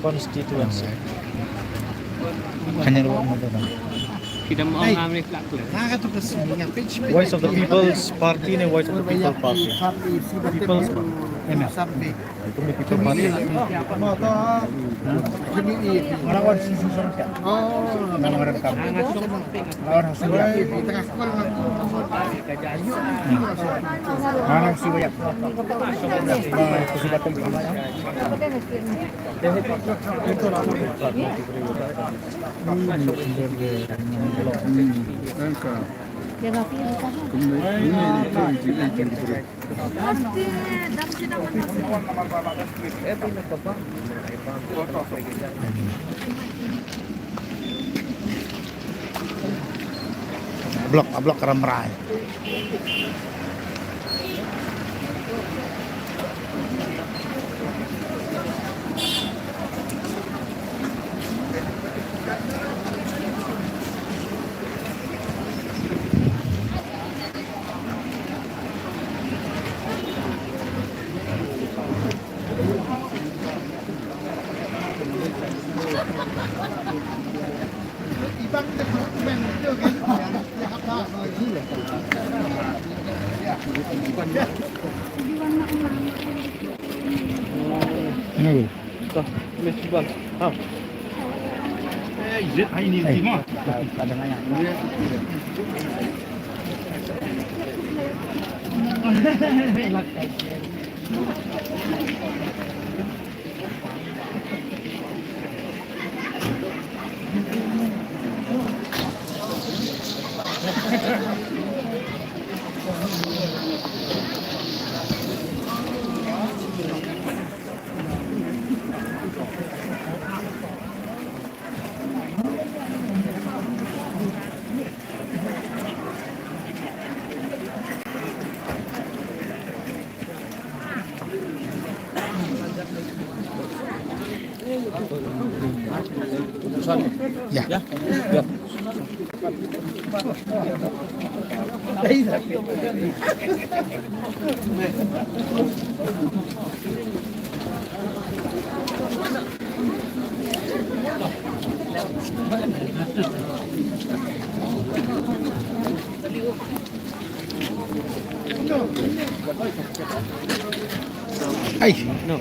constituency. Kanya ruang mo doon. Kita mau ngambil klak-klak. Voice of the People's Party and Voice of the People Party. People's Party. Itu may People Party. Orang-orang sisi sana kan? Orang-orang kami. Orang sudah. Orang sudah. Blok Ramrai. Ini Tuh, ini coba. Ah. ini semua. Ya. Ya. Ay, No.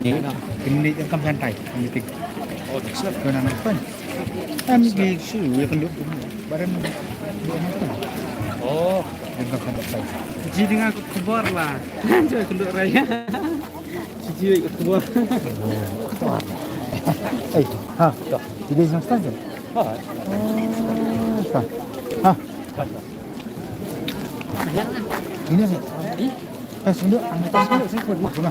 Ini yang kamu santai, meeting. Oh, siap. Kena nonton. Kan di sini ya penduduk barang dia nonton. Oh, Yang kamu santai. jadi ngaku keluar lah. Coba kenduk raya. Cici ikut keluar. Eh, tuh. Jadi yang stand. Oh, Ini sih. Sunduk, sunduk saya buat mana?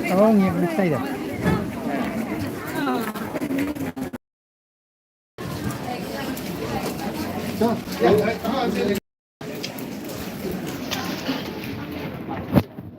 Tolong yang bisa ya.